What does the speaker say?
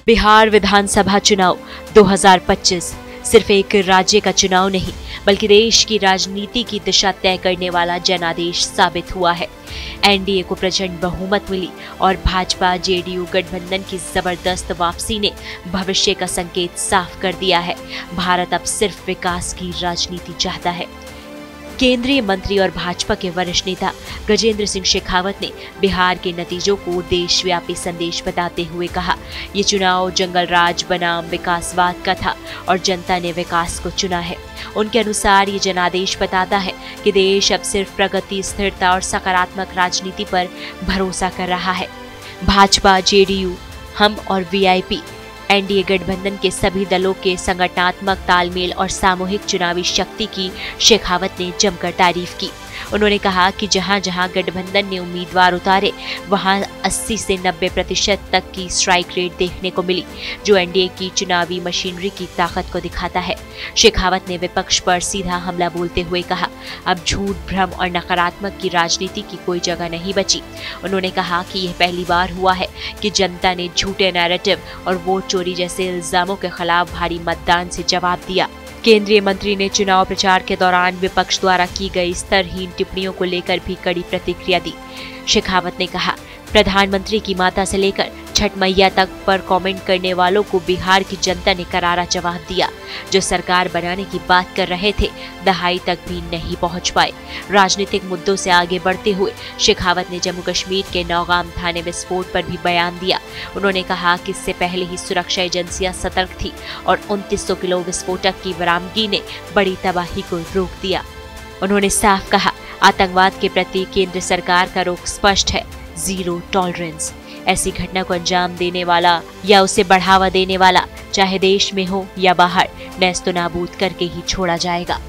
बिहार विधानसभा चुनाव 2025 सिर्फ एक राज्य का चुनाव नहीं, बल्कि देश की राजनीति की दिशा तय करने वाला जनादेश साबित हुआ है। एनडीए को प्रचंड बहुमत मिली और भाजपा जेडीयू गठबंधन की जबरदस्त वापसी ने भविष्य का संकेत साफ कर दिया है। भारत अब सिर्फ विकास की राजनीति चाहता है। केंद्रीय मंत्री और भाजपा के वरिष्ठ नेता गजेंद्र सिंह शेखावत ने बिहार के नतीजों को देशव्यापी संदेश बताते हुए कहा, ये चुनाव जंगल राज बनाम विकासवाद का था और जनता ने विकास को चुना है। उनके अनुसार ये जनादेश बताता है कि देश अब सिर्फ प्रगति, स्थिरता और सकारात्मक राजनीति पर भरोसा कर रहा है। भाजपा, जेडीयू, हम और वीआईपी एनडीए गठबंधन के सभी दलों के संगठनात्मक तालमेल और सामूहिक चुनावी शक्ति की शेखावत ने जमकर तारीफ की। उन्होंने कहा कि जहां जहां गठबंधन ने उम्मीदवार उतारे, वहां 80 से 90% तक की स्ट्राइक रेट देखने को मिली, जो एनडीए की चुनावी मशीनरी की ताकत को दिखाता है। शेखावत ने विपक्ष पर सीधा हमला बोलते हुए कहा, अब झूठ, भ्रम और नकारात्मक की राजनीति की कोई जगह नहीं बची। उन्होंने कहा कि यह पहली बार हुआ है कि जनता ने झूठे नैरेटिव और वोट चोरी जैसे इल्जामों के खिलाफ भारी मतदान से जवाब दिया। केंद्रीय मंत्री ने चुनाव प्रचार के दौरान विपक्ष द्वारा की गई स्तरहीन टिप्पणियों को लेकर भी कड़ी प्रतिक्रिया दी। शेखावत ने कहा, प्रधानमंत्री की माता से लेकर छठ मैया तक पर कमेंट करने वालों को बिहार की जनता ने करारा जवाब दिया। जो सरकार बनाने की बात कर रहे थे, दहाई तक भी नहीं पहुंच पाए। राजनीतिक मुद्दों से आगे बढ़ते हुए शेखावत ने जम्मू कश्मीर के नौगाम थाने विस्फोट पर भी बयान दिया। उन्होंने कहा कि इससे पहले ही सुरक्षा एजेंसियां सतर्क थी और 2900 किलो विस्फोटक की बरामदगी ने बड़ी तबाही को रोक दिया। उन्होंने साफ कहा, आतंकवाद के प्रति केंद्र सरकार का रुख स्पष्ट है, जीरो टॉलरेंस। ऐसी घटना को अंजाम देने वाला या उसे बढ़ावा देने वाला, चाहे देश में हो या बाहर, नेस्तनाबूद करके ही छोड़ा जाएगा।